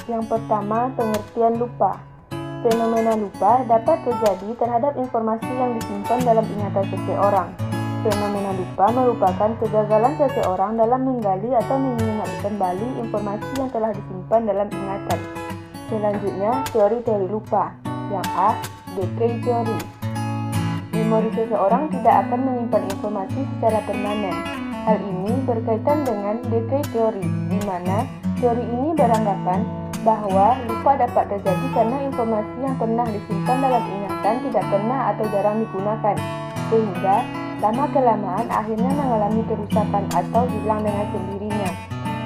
Yang pertama, pengertian lupa. Fenomena lupa dapat terjadi terhadap informasi yang disimpan dalam ingatan seseorang. Fenomena lupa merupakan kegagalan seseorang dalam menggali atau mengingat kembali informasi yang telah disimpan dalam ingatan. Selanjutnya, teori-teori lupa. Yang A, decay theory. Memori seseorang tidak akan menyimpan informasi secara permanen. Hal ini berkaitan dengan decay theory, di mana teori ini beranggapan bahwa lupa dapat terjadi karena informasi yang pernah disimpan dalam ingatan tidak pernah atau jarang digunakan, sehingga lama-kelamaan akhirnya mengalami kerusakan atau hilang dengan sendirinya.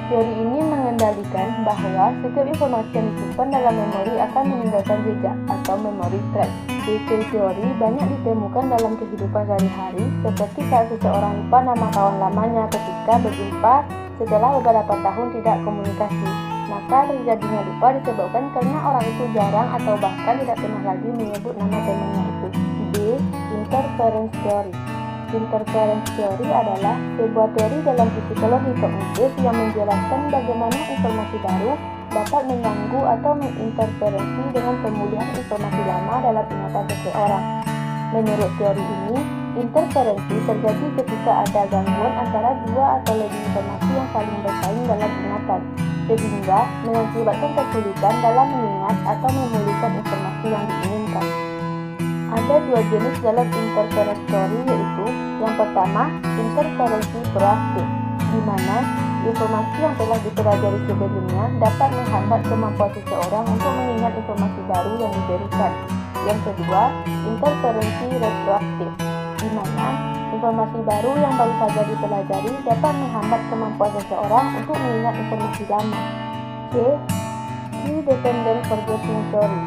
Teori ini mengendalikan bahwa setiap informasi yang disimpan dalam memori akan meninggalkan jejak atau memory trace. Decay teori banyak ditemukan dalam kehidupan sehari-hari, seperti saat seseorang lupa nama kawan lamanya ketika berjumpa setelah beberapa tahun tidak komunikasi. Maka terjadinya lupa disebabkan karena orang itu jarang atau bahkan tidak pernah lagi menyebut nama temannya itu. B. Interference theory. Interference theory adalah sebuah teori dalam psikologi kognitif yang menjelaskan bagaimana informasi baru dapat mengganggu atau menginterferensi dengan pemulihan informasi lama dalam ingatan seseorang. Menurut teori ini, interferensi terjadi ketika ada gangguan antara dua atau lebih informasi yang saling bersaing dalam ingatan, sehingga mengakibatkan kesulitan dalam mengingat atau memulihkan informasi yang diinginkan. Ada dua jenis dalam interference theory, yaitu yang pertama, interferensi proaktif, di mana informasi yang telah dipelajari sebelumnya dapat menghambat kemampuan seseorang untuk mengingat informasi baru yang diberikan. Yang kedua, interferensi retroaktif, di mana informasi baru yang baru saja dipelajari dapat menghambat kemampuan seseorang untuk mengingat informasi lama. C. Key dependent forgetting theory.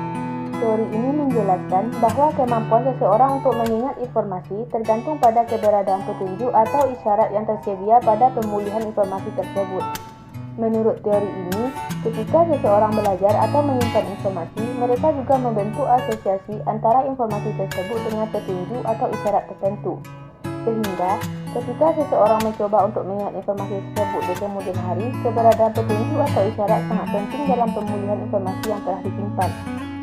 Teori ini menjelaskan bahwa kemampuan seseorang untuk mengingat informasi tergantung pada keberadaan petunjuk atau isyarat yang tersedia pada pemulihan informasi tersebut. Menurut teori ini, ketika seseorang belajar atau menyimpan informasi, mereka juga membentuk asosiasi antara informasi tersebut dengan petunjuk atau isyarat tertentu. Sehingga, ketika seseorang mencoba untuk mengingat informasi tersebut di kemudian hari, keberadaan petunjuk atau isyarat sangat penting dalam pemulihan informasi yang telah disimpan.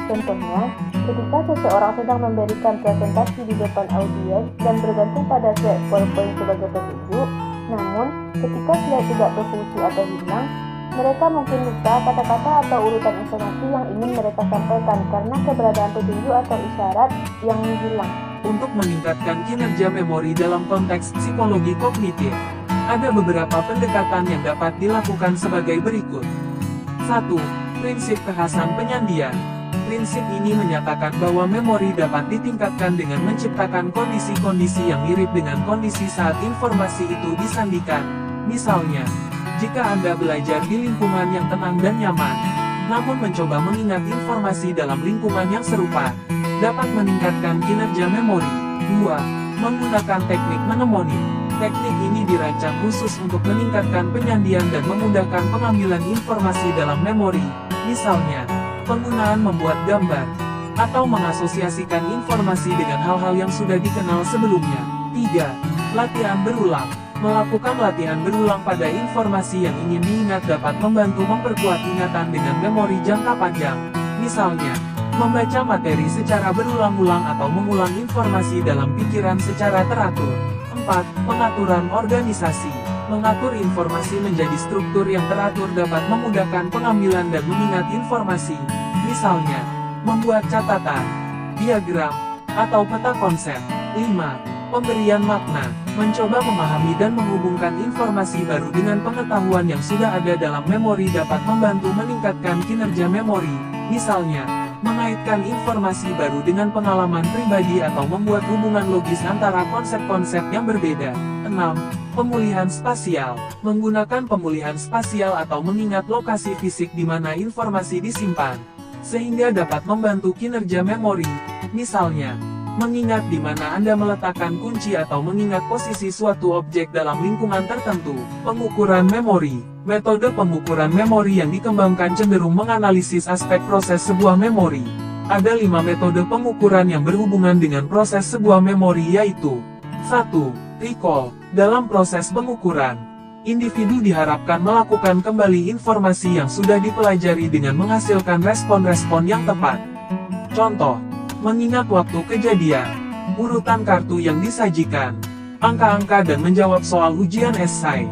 Contohnya, ketika seseorang sedang memberikan presentasi di depan audiens dan bergantung pada slide PowerPoint sebagai petunjuk, namun ketika slide tidak berfungsi atau hilang, mereka mungkin lupa kata-kata atau urutan informasi yang ingin mereka sampaikan karena keberadaan petunjuk atau isyarat yang hilang. Untuk meningkatkan kinerja memori dalam konteks psikologi kognitif, ada beberapa pendekatan yang dapat dilakukan sebagai berikut. 1. Prinsip kekhasan penyandian. Prinsip ini menyatakan bahwa memori dapat ditingkatkan dengan menciptakan kondisi-kondisi yang mirip dengan kondisi saat informasi itu disandikan. Misalnya, jika Anda belajar di lingkungan yang tenang dan nyaman, namun mencoba mengingat informasi dalam lingkungan yang serupa, dapat meningkatkan kinerja memori. 2. Menggunakan teknik mnemonik. Teknik ini dirancang khusus untuk meningkatkan penyandian dan memudahkan pengambilan informasi dalam memori. Misalnya, penggunaan membuat gambar, atau mengasosiasikan informasi dengan hal-hal yang sudah dikenal sebelumnya. 3. Latihan berulang. Melakukan latihan berulang pada informasi yang ingin diingat dapat membantu memperkuat ingatan dengan memori jangka panjang. Misalnya, membaca materi secara berulang-ulang atau mengulang informasi dalam pikiran secara teratur. 4. Pengaturan organisasi. Mengatur informasi menjadi struktur yang teratur dapat memudahkan pengambilan dan mengingat informasi. Misalnya, membuat catatan, diagram, atau peta konsep. 5. Pemberian makna. Mencoba memahami dan menghubungkan informasi baru dengan pengetahuan yang sudah ada dalam memori dapat membantu meningkatkan kinerja memori. Misalnya, mengaitkan informasi baru dengan pengalaman pribadi atau membuat hubungan logis antara konsep-konsep yang berbeda. 6. Pemulihan spasial. Menggunakan pemulihan spasial atau mengingat lokasi fisik di mana informasi disimpan, sehingga dapat membantu kinerja memori. Misalnya, mengingat di mana Anda meletakkan kunci atau mengingat posisi suatu objek dalam lingkungan tertentu. Pengukuran memori. Metode pengukuran memori yang dikembangkan cenderung menganalisis aspek proses sebuah memori. Ada 5 metode pengukuran yang berhubungan dengan proses sebuah memori, yaitu 1. Recall. Dalam proses pengukuran, Individu diharapkan melakukan kembali informasi yang sudah dipelajari dengan menghasilkan respon-respon yang tepat. Contoh, mengingat waktu kejadian, urutan kartu yang disajikan, angka-angka dan menjawab soal ujian esai.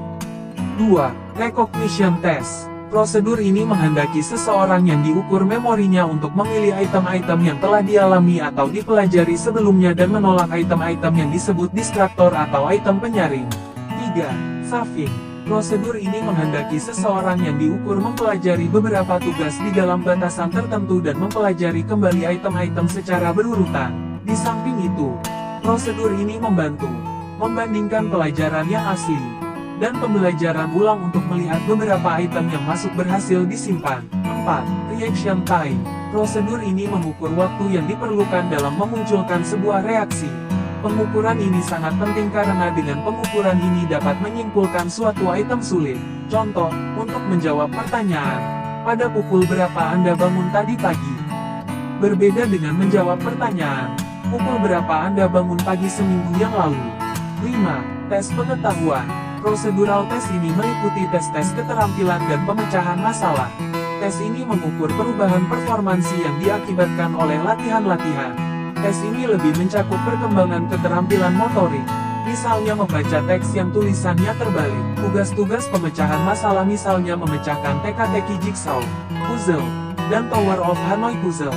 2. Recognition Test. Prosedur ini menghendaki seseorang yang diukur memorinya untuk memilih item-item yang telah dialami atau dipelajari sebelumnya dan menolak item-item yang disebut distraktor atau item penyaring. 3. Saving. Prosedur ini menghendaki seseorang yang diukur mempelajari beberapa tugas di dalam batasan tertentu dan mempelajari kembali item-item secara berurutan. Di samping itu, prosedur ini membantu membandingkan pelajaran yang asli dan pembelajaran ulang untuk melihat beberapa item yang masuk berhasil disimpan. 4. Reaction Time. Prosedur ini mengukur waktu yang diperlukan dalam memunculkan sebuah reaksi. Pengukuran ini sangat penting karena dengan pengukuran ini dapat menyimpulkan suatu item sulit. Contoh, untuk menjawab pertanyaan, pada pukul berapa Anda bangun tadi pagi? Berbeda dengan menjawab pertanyaan, pukul berapa Anda bangun pagi seminggu yang lalu? 5. Tes pengetahuan. Prosedural tes ini meliputi tes-tes keterampilan dan pemecahan masalah. Tes ini mengukur perubahan performansi yang diakibatkan oleh latihan-latihan. Tes ini lebih mencakup perkembangan keterampilan motorik, misalnya membaca teks yang tulisannya terbalik. Tugas-tugas pemecahan masalah misalnya memecahkan teka-teki jigsaw, puzzle, dan Tower of Hanoi Puzzle.